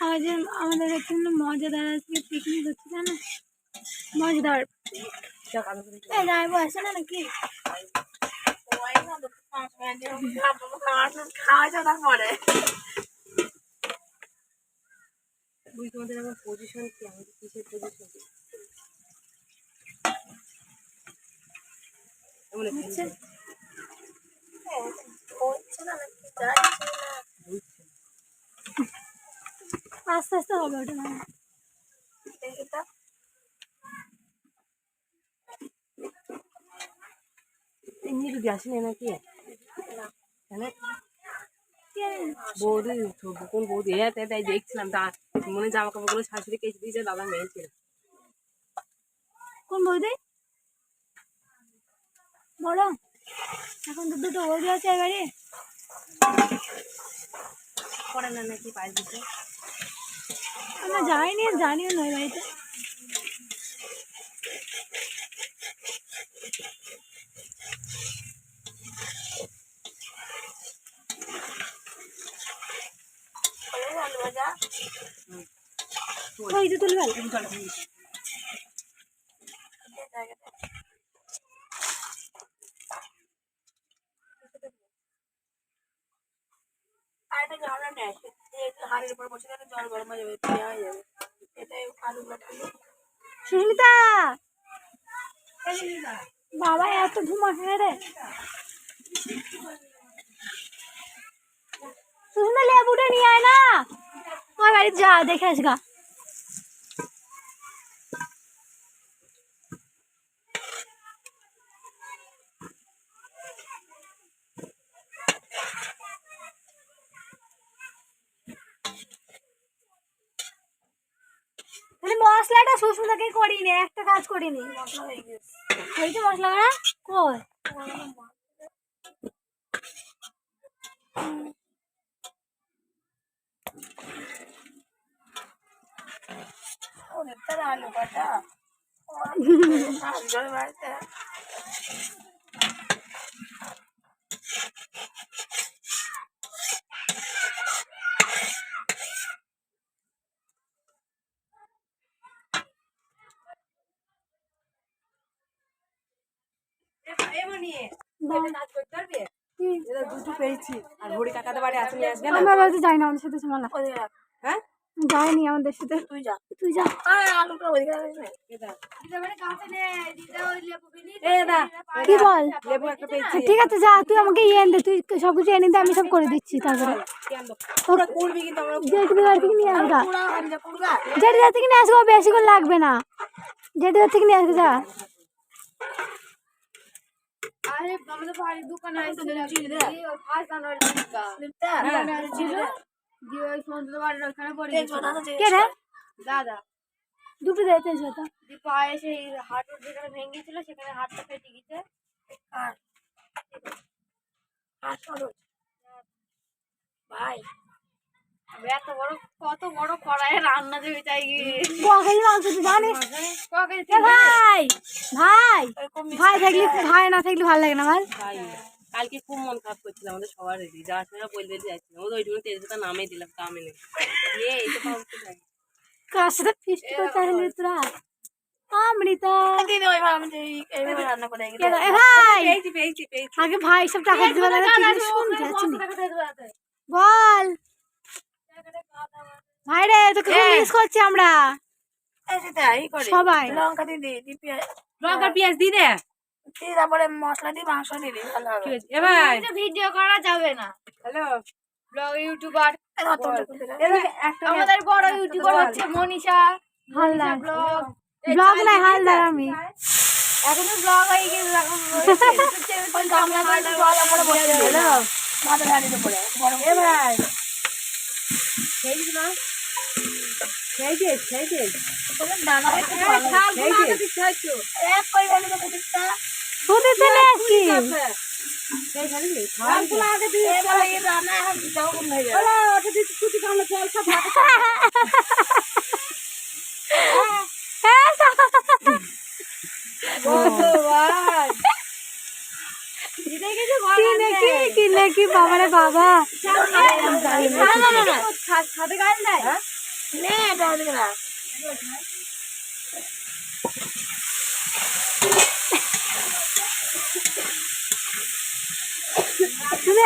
আমাদের এখানে মজাদার আজকে পিকনিক হচ্ছে জানো, মজাদার। যাইবো আসে না নাকি? তোমাদের আমার পজিশন কি, আমাদের কিসের পজিশন আস্তে আস্তে হবে ওটা না। এমনি যদি আসেনি নাকি বৌদি, কোন বৌদি তাই দেখছিলাম, মনে জামা কাপড় গুলো শাশুড়ি কেচে দিয়েছে, দাদা মেয়ে ছিল। কোন বৌদি? বড় এখন তো দুটো বৌদি আছে এবারে, করে না নাকি পায়ে দিতে? আমরা যাইনি, জানিও নয় বাড়িতে। সুস্মিতা, বাবা এত ধুমা খেয়ে রে। সুস্মিতা লেবুটা নিয়ে আয় না, আমার বাড়িতে যা দেখে আসগা। মশলাটা সুস্মিতাকে করিনি, একটা কাজ করিনি। হয়েছে মশলা করা কই? আলু কাটা দুটো পেয়েছি আর ভরি কাকাতে বাড়ি আসলে আসবে না। আমরা বাড়িতে যাই না, আমাদের সাথে সময় না। হ্যাঁ যাইনি আমাদের সাথে। তুই যা, তুই যা। কি বল? ঠিক আছে যা, তুই আমাকে ইয়ে এনে দে, তুই সবকিছু এনে দে, আমি সব করে দিচ্ছি। তারপরে জেঠি বাড়ি থেকে নিয়ে আসবা, জেঠি বাড়ি থেকে নিয়ে আসবো, বেশি করে লাগবে না। জেঠি বাড়ি থেকে নিয়ে আসবে যা। আরে আমাদের বাড়ির দোকানে আইছিল ফার্স্ট জানুয়ারি ছিল, দিয়ে ওই সন্ধ্যে বাড়ির ওখানে পড়ে গেছে। কে রে? দাদা দুটো দিতে যেত, দিয়ে পায়ে সেই হাঁটুর যেখানে ভেঙেছিল সেখানে হাতটা ফেটে গেছে। আর ভাই এত বড়, কত বড় কড়াইয়ে রান্না দেবে চাই বকেলি মাংস তুই জানিস? ভাই ভাই ভাই থাকলে, ভাই না থাকলে ভালো লাগে না। ভাই কালকে খুব মন খারাপ করছিল আমাদের সবার, রেডি যাওয়ার সময় বলতে যাচ্ছিলাম, ওই জন্য তেজপাতা নামে দিলাম, কামে নেই কার সাথে ফিস্ট করতে আসলি তোরা? অমৃতা আগে ভাই সব টাকা দিবে, বল ভাই রে, তোকে মিস করছি আমরা সবাই। লঙ্কা দিদি, লঙ্কা পেঁয়াজ দি দে, তারপরে মশলা দিয়ে মাংস দিবি, ভালো হবে। এবার ভিডিও করা যাবে না। হ্যালো ব্লগ ইউটিউবার, আমাদের বড় ইউটিউবার হচ্ছে মনীষা হালদার। ব্লগ না হালদার, আমি এখন তো ব্লগ হয়ে গেছে। এখন আমরা ব্লগ আমরা বসে হলো মাথা ধারিতে পড়ে এ ভাই খেয়েছিস না? খেয়েছিস খেয়েছিস দানা খাইছো এক কই ভালো তো কুটিটা সুদে চলে আসি সেই খালি খাওয়া আগে দিয়ে এবারে এই রান্না এখন যাও কোন হয়ে যাবে। হলো ওটা দিয়ে কুটি কামড় জল সব ভাত কি বাবা রে বাবা, তুমি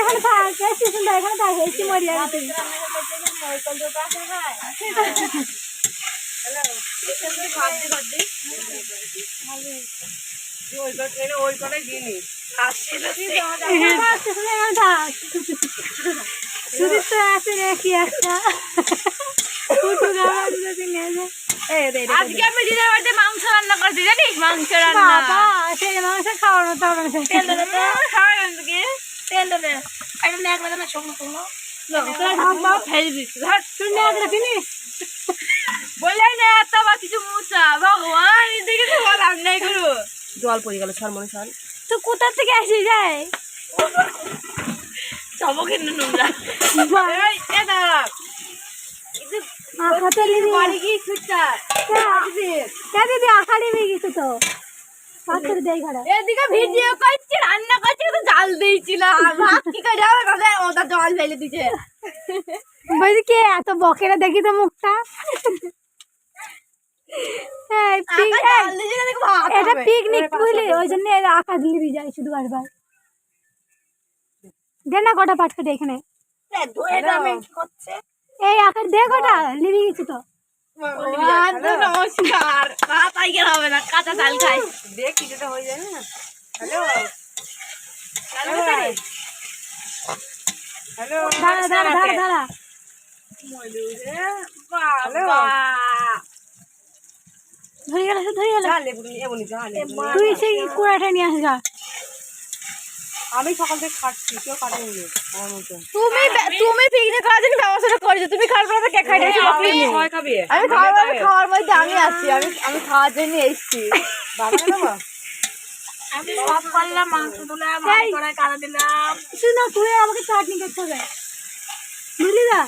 এখানে থাক, স্টেশন দা এখানে থাক, একটু মরিয়া গেছে। ওই কটাই দিইনি সুদীপ তো আছে রে কি একটা আজকে আমি দিদার বাড়িতে মাংস রান্না করছি জানিস, মাংস রান্না। বাবা সেই মাংস খাওয়ানো তো আমরা তেল দেবে তো, খাওয়াই আজকে তেল দেবে। এটা নেক লাগে না, শুকনো শুকনো ফেলে দিচ্ছি। শুনে একটা জিনিস বললাই না এত বা কিছু মুসা ভগবান, এদিকে তো বললাম নাই গুরু। জল পড়ে গেল সর মনে সর। তো কোথা থেকে আসে যায় সবও কিন্তু নোংরা। এই, এ দাঁড়া। আখা তো লিবি বাড়ি গিয়ে খুঁজছা। দিদি আখা লিবি কিছু তো পাথর দেই ঘরে এদিকে ভিডিও করছি, রান্না করছি, কিন্তু জাল দিয়েছিলাম। ভাত কি করে যাবে কথা, ওটা জল ফেলে দিছে। বলছি কে এত বকেরা দেখি তো মুখটা এই পিক জাল দিয়েছে না, দেখো ভাত এটা হবে। পিকনিক বুঝলি, ওই জন্য আখা লিবি যায় শুধু বারবার দে না কটা পাট কেটে এখানে এই আখা দে কটা লিবি কিছু তো ভগবান, তো নমস্কার। ভাত আইকে হবে না, কাঁচা চাল খাই। দেখ কিছুটা হয়ে যায় না। হ্যালো হ্যালো দাঁড়া দাঁড়া দাঁড়া দাঁড়া ধরে গেল এমনি যা তুই সেই কুড়াটা নিয়ে আসে যা আমি সকাল থেকে খাচ্ছি, কেউ কাটেনি আমার মতো। তুমি পিকনিক করার জন্য ব্যবস্থা করেছো, তুমি খাওয়ার পর কে খাইতে এসেছো? সবাই খাবে। আমি খাওয়ার মধ্যে আমি আছি, আমি খাওয়ার জন্য এসেছি। বাবা বাবা আমি সব করলাম, মাংস দিলাম, ভাত করে কাটা দিলাম। শুনো তুই আমাকে চাটনি করতে হবে বুঝলি না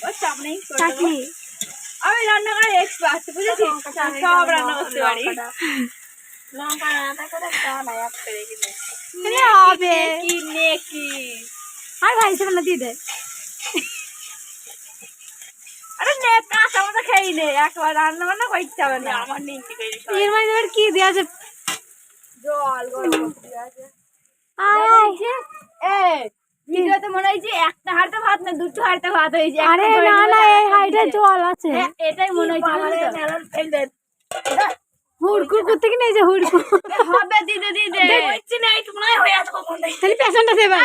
ও চাপ নেই, চাটনি আমি রান্না করার এক্সপার্ট, বুঝেছিস? সব রান্না করতে পারি। লঙ্কা রান্না করে খাওয়া নাই আপনি রেখে হবে কি নেকি। আর ভাই সেটা দিয়ে দে আরে নে, কাঁচা মতো খেয়ে নে, একবার রান্না বান্না করতে হবে না। আমার নিমকি করে এর মধ্যে আবার কি দেওয়া আছে জল গরম করতে আছে। আয় ভিডিওতে মনে হয়েছে একটা হাঁড়িতে ভাত না, দুটো হাঁড়িতে ভাত হয়েছে। একটা আরে করে না নিয়ে না যাবে। এই হাইটে জল আছে হ্যাঁ, এটাই মনে হয়েছে, বুঝলি তো? হুড়কুর করতে কি নেই যে হুড়কুর হবে, দিদে দিদে তাহলে পেছনটা দেবে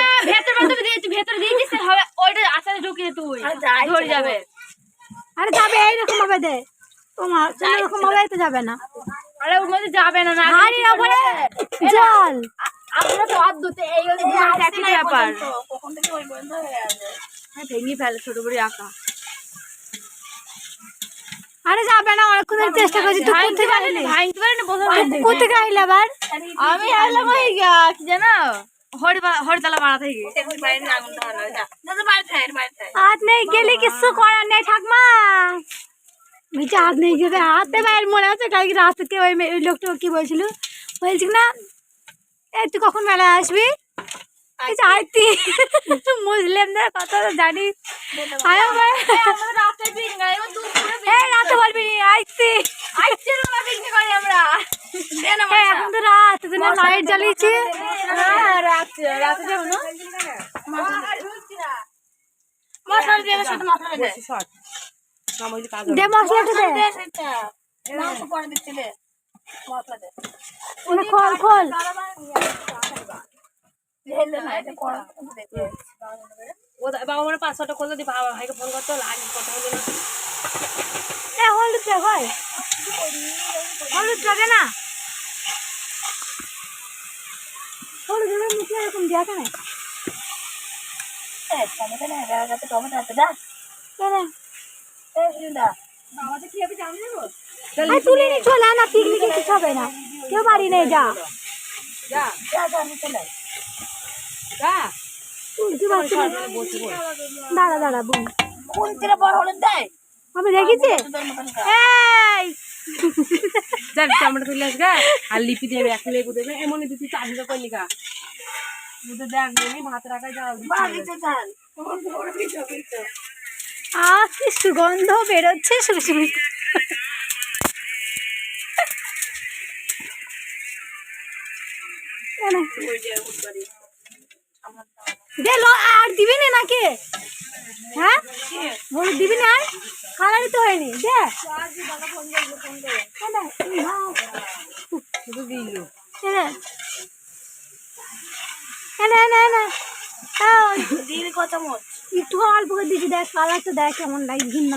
ভেতরে দিয়েছিস হবে, ওইটা আচারে ঢুকিয়ে তুই ধরে যাবে। আরে যাবে এইরকম ভাবে দে তোমার এরকম ভাবে তো যাবে না আরে ওর মধ্যে যাবে না, না হাড়ির উপরে জল আপনারা তো হাত ধুতে এই একই ব্যাপার। হ্যাঁ, ভেঙে ফেলে ছোট বড়ি আঁকা। আরে যাবে না অনেকক্ষণ ধরে চেষ্টা করছি তুই কোথা থেকে আসলি ভাঙতে পারে না, প্রথম কোথা থেকে আসলি আবার আমি আসলাম ওই কি জানো, হরিতলা পাড়া থেকে। হাত নেই গেলে কিছু করার নেই ঠাকমা বলছি হাত নেই গেলে হাতে বাইরে মনে আছে কালকে রাস্তাতে ওই লোকটা কি বলছিল বলছি না এই তুই কখন মেলায় আসবি আইতি মুসলিমদের কথা তো জানিস রাতে বলবি আইতি এখন তো রাত লাইট জ্বালিয়েছি রাতে যাবো না, বলছি শর্ট না বলছি কাজ দে মশলাটা দে খোল খোল ও বাবা মানে 500টা করে দি বাবা ভাইকে ফোন করতে লাগে কথা বলে না হলুদ দে ভাই হলুদ লাগে না হলুদ মুখে এরকম দেওয়া কেন তুলে নি চলে না পিকনিকে কিছু হবে না কেউ বাড়ি নেই যা যা যা তুলতে পারছি না দাঁড়া দাঁড়া বোন আমি দেখেছি এই যা টমেটো তুলে আসবে আর লিপি দেবে এক লেবু দেবে এমনই দুটি চাহিদা করলি গা দুটো দেখ নি ভাত রাখা যাও কি সুগন্ধ বেরোচ্ছে সুরসুরি। আর দিবি না নাকি? হ্যাঁ হলুদ দিবি না আর কালারই তো হয়নি দে। শুধু দিল কত চামচ একটু অল্প করে দিচ্ছি, দেখ কালারটা দেখ কেমন লাগে ভিন্ন।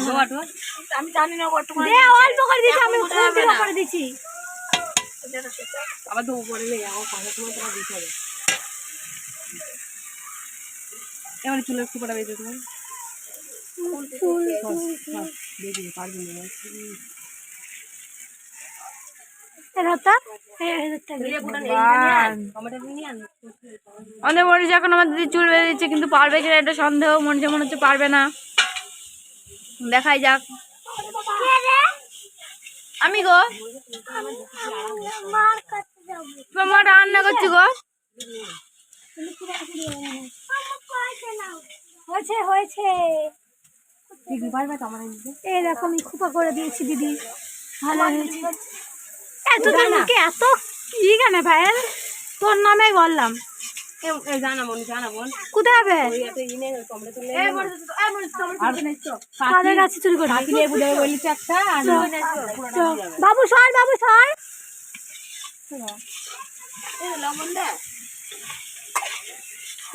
আমি জানি না কত দে অল্প করে দিচ্ছি, আমি খুব করে দিচ্ছি। আবার তো উপরে নেই, আমার কথা তোমার তোমার দিতে হবে। এবার চুলের খোপাটা বেঁধে তোমার দেখি পারবি না। আমাদের মনে হচ্ছে এখন আমার দিদি চুল বেঁধে দিচ্ছে, কিন্তু পারবে কিনা এটা সন্দেহ। মনে হচ্ছে পারবে না, দেখাই যাক। আমি গো তোমার রান্না করছি গো। হয়েছে হয়েছে, এই দেখো আমি খোপা করে দিয়েছি দিদি, ভালো হয়েছে। এতদের মুখে এত কি গানে ভাই, তোর নামে বললাম। জানা বোন জানা বোন কোথায় হবে? কাদের কাছে চুরি করে বলেছে একটা বাবু সর, বাবু সর।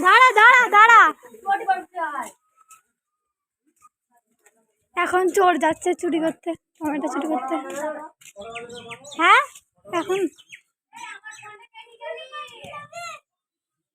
দাঁড়া দাঁড়া দাঁড়া, এখন চোর যাচ্ছে চুরি করতে, টমেটো চুরি করতে। হ্যাঁ এখন